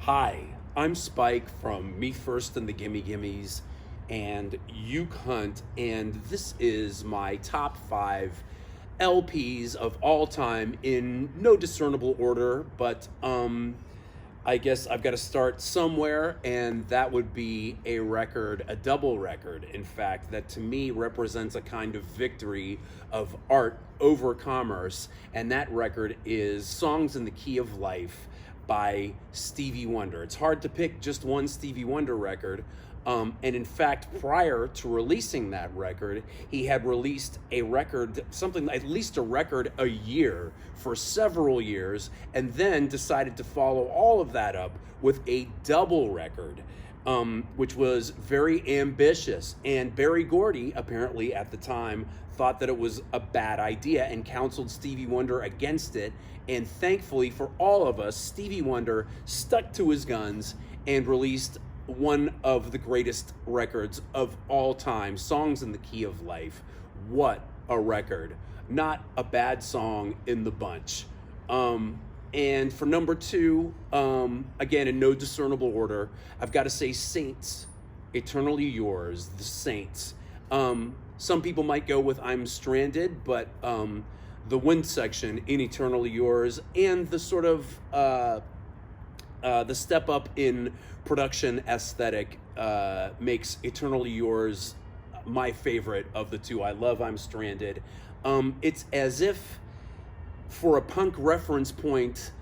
Hi, I'm Spike from Me First and the Gimme Gimmes and Uke Hunt, and this is my top 5 LPs of all time in no discernible order, but I guess I've got to start somewhere, and that would be a record, a double record, in fact, that to me represents a kind of victory of art over commerce, and that record is Songs in the Key of Life by Stevie Wonder. It's hard to pick just one Stevie Wonder record. And in fact, prior to releasing that record, he had released a record, something at least a record a year for several years, and then decided to follow all of that up with a double record, which was very ambitious. And Berry Gordy, apparently at the time, thought that it was a bad idea and counseled Stevie Wonder against it. And thankfully for all of us, Stevie Wonder stuck to his guns and released one of the greatest records of all time, Songs in the Key of Life. What a record. Not a bad song in the bunch. And for number 2, again, in no discernible order, I've got to say Saints, Eternally Yours, the Saints. Some people might go with I'm Stranded, but the wind section in Eternally Yours and the sort of the step up in production aesthetic makes Eternally Yours my favorite of the two. I love I'm Stranded. It's as if, for a punk reference point,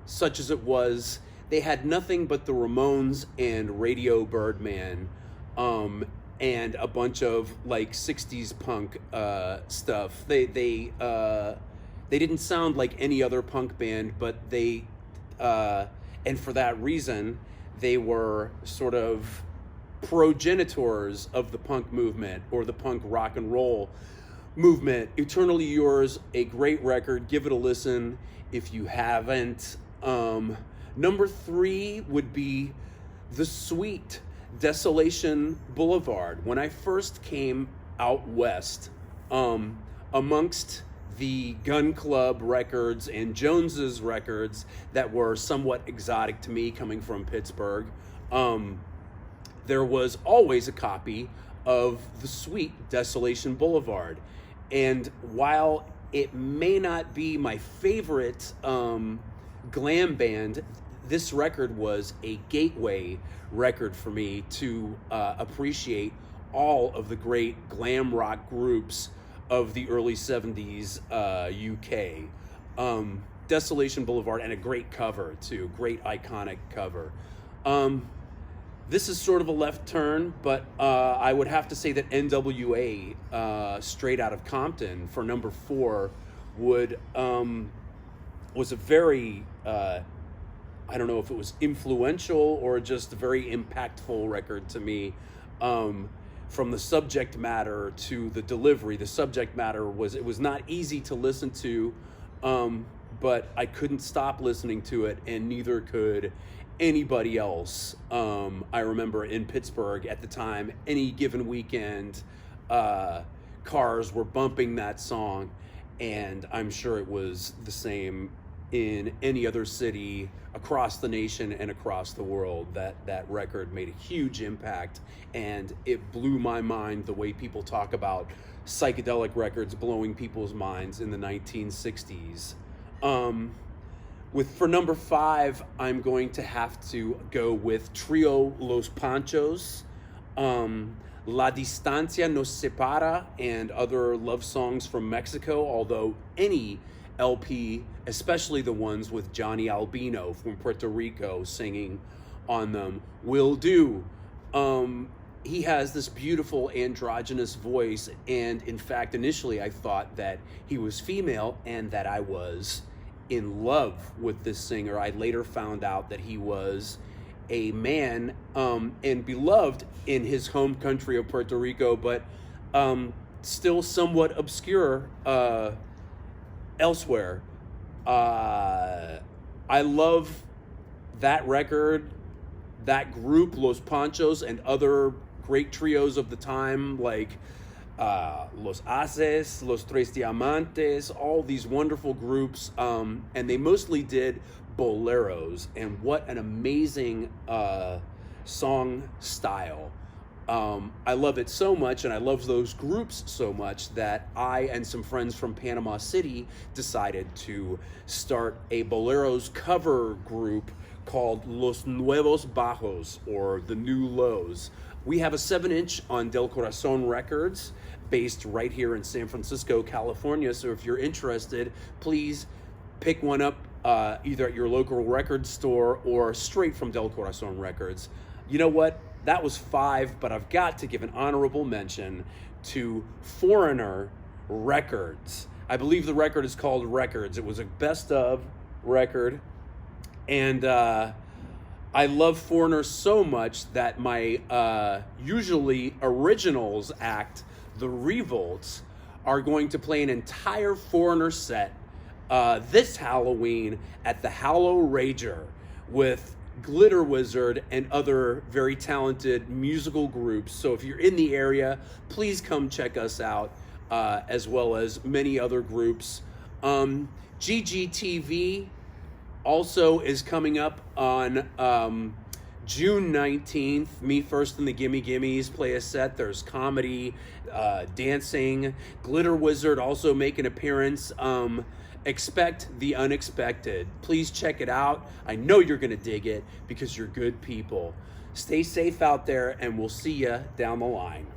such as it was, they had nothing but the Ramones and Radio Birdman, and a bunch of like 60s punk stuff. They didn't sound like any other punk band, but they and for that reason, they were sort of progenitors of the punk movement or the punk rock and roll movement. Eternally Yours, a great record. Give it a listen if you haven't. Number 3 would be The Sweet, Desolation Boulevard. When I first came out west, amongst the Gun Club records and Jones's records that were somewhat exotic to me coming from Pittsburgh, there was always a copy of The Sweet, Desolation Boulevard. And while it may not be my favorite glam band, this record was a gateway record for me to appreciate all of the great glam rock groups of the early 70s UK. Desolation Boulevard, and a great cover too, great iconic cover. This is sort of a left turn, but I would have to say that N.W.A, Straight Out of Compton, for number 4, would was a very I don't know if it was influential or just a very impactful record to me. From the subject matter to the delivery, the subject matter it was not easy to listen to, but I couldn't stop listening to it, and neither could anybody else. I remember in Pittsburgh at the time, any given weekend, cars were bumping that song, and I'm sure it was the same in any other city across the nation and across the world. That record made a huge impact, and it blew my mind the way people talk about psychedelic records blowing people's minds in the 1960s. For number 5, I'm going to have to go with Trio Los Panchos, La Distancia Nos Separa, and other love songs from Mexico, although any LP, especially the ones with Johnny Albino from Puerto Rico singing on them, will do. He has this beautiful androgynous voice, and in fact, initially I thought that he was female and that I was in love with this singer. I later found out that he was a man, and beloved in his home country of Puerto Rico, but still somewhat obscure elsewhere. I love that record, that group, Los Panchos, and other great trios of the time like Los Haces, Los Tres Diamantes, all these wonderful groups, and they mostly did boleros, and what an amazing song style. I love it so much, and I love those groups so much, that I and some friends from Panama City decided to start a boleros cover group called Los Nuevos Bajos, or the New Lows. We have a 7-inch on Del Corazon Records, based right here in San Francisco, California. So if you're interested, please pick one up either at your local record store or straight from Del Corazon Records. You know what? That was 5, but I've got to give an honorable mention to Foreigner Records. I believe the record is called Records. It was a best of record. And I love Foreigner so much that my usually originals act, the Revolts, are going to play an entire Foreigner set this Halloween at the Hallow Rager with Glitter Wizard and other very talented musical groups. So if you're in the area, please come check us out, as well as many other groups. GGTV also is coming up on June 19th. Me First and the Gimme Gimmes play a set. There's comedy, dancing. Glitter Wizard also make an appearance. Expect the unexpected. Please check it out. I know you're going to dig it because you're good people. Stay safe out there, and we'll see you down the line.